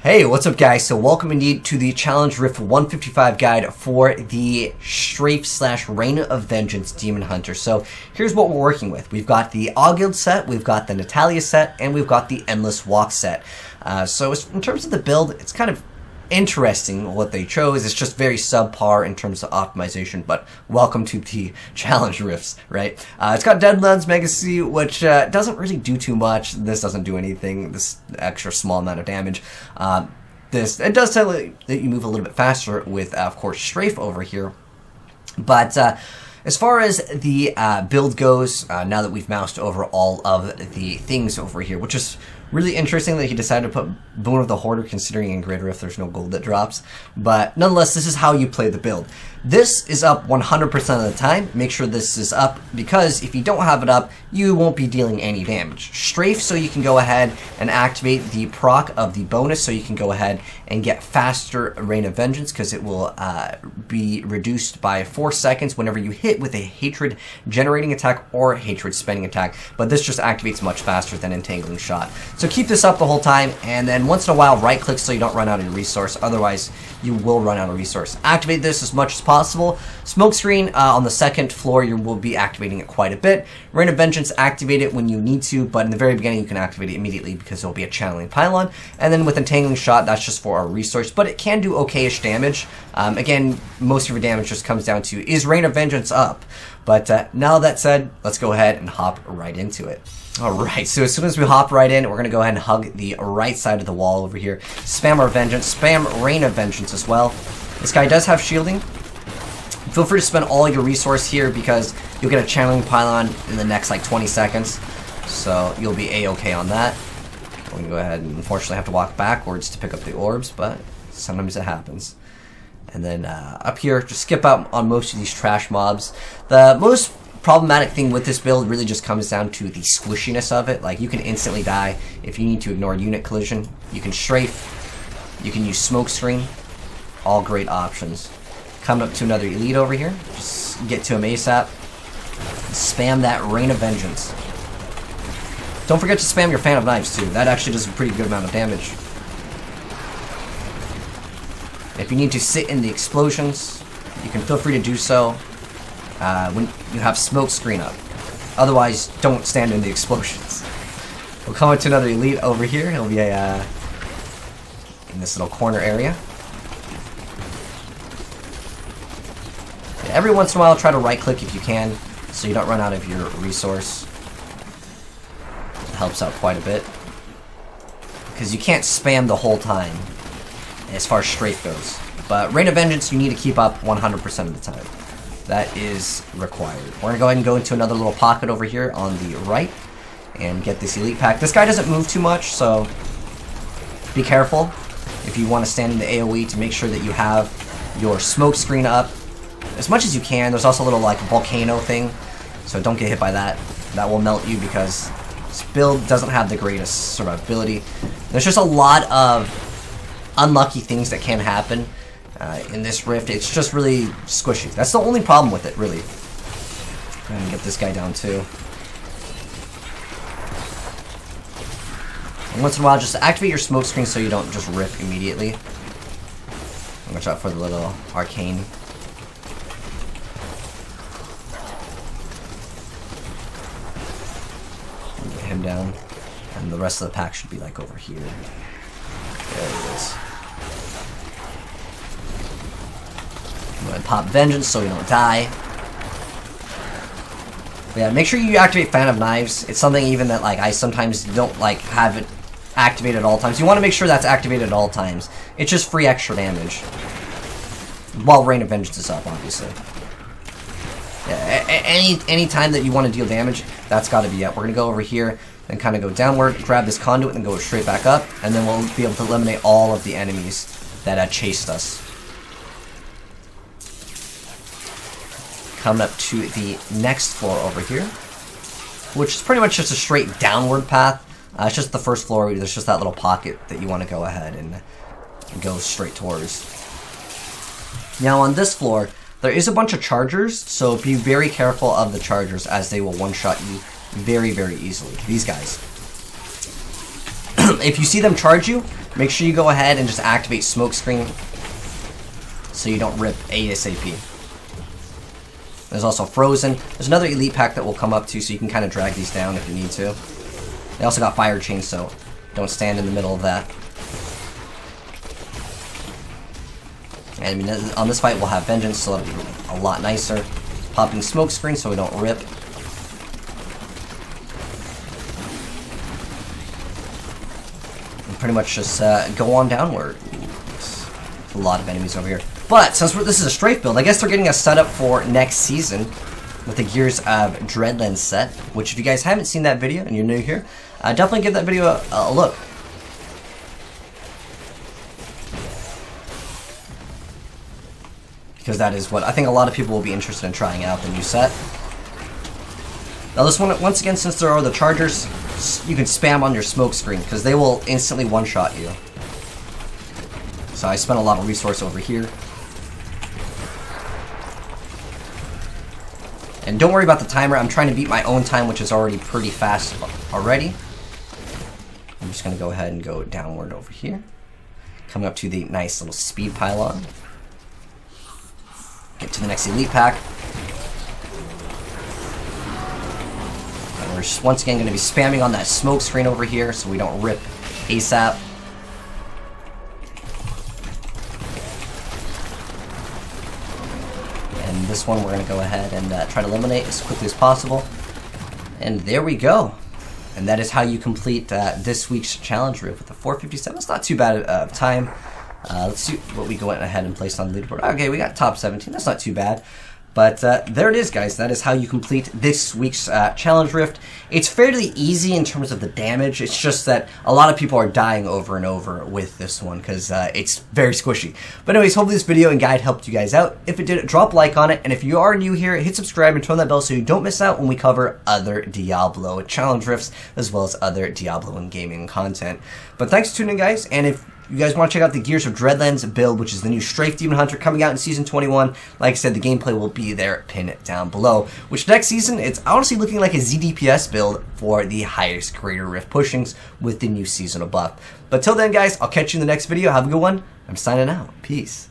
Hey, what's up guys? So welcome indeed to the Challenge Rift 155 guide for the Strafe / Reign of Vengeance Demon Hunter. So here's what we're working with. We've got the Auguild set, we've got the Natalia set, and we've got the Endless Walk set. So in terms of the build, it's kind of interesting what they chose. It's just very subpar in terms of optimization, but welcome to the Challenge Rifts, right? It's got Dreadlands Mega C, which doesn't really do too much. This doesn't do anything, this extra small amount of damage. It does tell you that you move a little bit faster with, of course, Strafe over here. But as far as the build goes, now that we've moused over all of the things over here, which is really interesting that he decided to put Boon of the Hoarder, considering in Grid Rift there's no gold that drops. But nonetheless, this is how you play the build. This is up 100% of the time. Make sure this is up, because if you don't have it up, you won't be dealing any damage. Strafe, so you can go ahead and activate the proc of the bonus, so you can go ahead and get faster Reign of Vengeance, because it will be reduced by 4 seconds whenever you hit with a hatred generating attack or hatred spending attack. But this just activates much faster than Entangling Shot. So keep this up the whole time, and then once in a while right click so you don't run out of your resource, otherwise you will run out of resource. Activate this as much as possible. Smokescreen on the second floor, you will be activating it quite a bit. Reign of Vengeance, activate it when you need to, but in the very beginning you can activate it immediately because it will be a channeling pylon. And then with Entangling Shot, that's just for our resource, but it can do okayish damage. Again, most of your damage just comes down to, is Reign of Vengeance up? But now that said, let's go ahead and hop right into it. Alright, so as soon as we hop right in, we're going to go ahead and hug the right side of the wall over here. Spam our Vengeance, spam Reign of Vengeance as well. This guy does have shielding. Feel free to spend all your resource here, because you'll get a channeling pylon in the next like 20 seconds. So you'll be a-okay on that. We're going to go ahead and unfortunately have to walk backwards to pick up the orbs, but sometimes it happens. And then up here, just skip out on most of these trash mobs. The most problematic thing with this build really just comes down to the squishiness of it. Like, you can instantly die if you need to ignore unit collision. You can strafe, you can use smokescreen, all great options. Coming up to another elite over here, just get to him ASAP. Spam that Reign of Vengeance. Don't forget to spam your Fan of Knives too. That actually does a pretty good amount of damage. If you need to sit in the explosions, you can feel free to do so when you have smoke screen up. Otherwise, don't stand in the explosions. We'll come into another elite over here. He'll be in this little corner area. Yeah, every once in a while, try to right click if you can, so you don't run out of your resource. It helps out quite a bit, because you can't spam the whole time as far as Strafe goes. But Reign of Vengeance, you need to keep up 100% of the time. That is required. We're going to go ahead and go into another little pocket over here on the right and get this elite pack. This guy doesn't move too much, so be careful if you want to stand in the AoE to make sure that you have your smoke screen up as much as you can. There's also a little like volcano thing, so don't get hit by that. That will melt you, because this build doesn't have the greatest survivability. There's just a lot of unlucky things that can happen in this rift. It's just really squishy. That's the only problem with it, really. Go ahead and get this guy down too. And once in a while, just activate your smoke screen so you don't just rip immediately. Watch out for the little arcane. Get him down. And the rest of the pack should be like over here. There it is. I'm going to pop Vengeance so we don't die. But yeah, make sure you activate Fan of Knives. It's something even that like I sometimes don't like have it activated at all times. You want to make sure that's activated at all times. It's just free extra damage. While Reign of Vengeance is up, obviously. Yeah, any time that you want to deal damage, that's got to be up. We're going to go over here and kind of go downward, grab this conduit, and go straight back up, and then we'll be able to eliminate all of the enemies that chased us. Coming up to the next floor over here, which is pretty much just a straight downward path. It's just the first floor. There's just that little pocket that you want to go ahead and go straight towards. Now on this floor, there is a bunch of chargers, so be very careful of the chargers, as they will one-shot you very, very easily. These guys. If you see them charge you, make sure you go ahead and just activate Smokescreen so you don't rip ASAP. There's also Frozen. There's another elite pack that will come up too, so you can kind of drag these down if you need to. They also got Fire Chain, so don't stand in the middle of that. And I mean, on this fight we'll have Vengeance, so that'll be a lot nicer. Popping Smokescreen so we don't rip. And pretty much just go on downward. There's a lot of enemies over here. But since this is a strafe build, I guess they're getting us set up for next season with the Gears of Dreadlands set, which if you guys haven't seen that video and you're new here, definitely give that video a look. Because that is what I think a lot of people will be interested in trying out, the new set. Now this one, once again, since there are the chargers, you can spam on your Smokescreen because they will instantly one-shot you. So I spent a lot of resource over here. And don't worry about the timer, I'm trying to beat my own time, which is already pretty fast already. I'm just going to go ahead and go downward over here. Coming up to the nice little speed pylon. Get to the next elite pack. And we're just once again going to be spamming on that Smokescreen over here so we don't rip ASAP. And this one we're going to go ahead and try to eliminate as quickly as possible. And there we go. And that is how you complete this week's challenge riff with the 457. It's not too bad of time. Let's see what we go ahead and place on the leaderboard. Okay, we got top 17. That's not too bad. But there it is, guys. That is how you complete this week's challenge rift. It's fairly easy in terms of the damage. It's just that a lot of people are dying over and over with this one because it's very squishy. But anyways, hopefully this video and guide helped you guys out. If it did, drop a like on it. And if you are new here, hit subscribe and turn that bell so you don't miss out when we cover other Diablo challenge rifts as well as other Diablo and gaming content. But thanks for tuning in, guys. And if you guys want to check out the Gears of Dreadlands build, which is the new Strafe Demon Hunter coming out in Season 21. Like I said, the gameplay will be there pinned down below. Which next season, it's honestly looking like a ZDPS build for the highest creator rift pushings with the new seasonal buff. But till then, guys, I'll catch you in the next video. Have a good one. I'm signing out. Peace.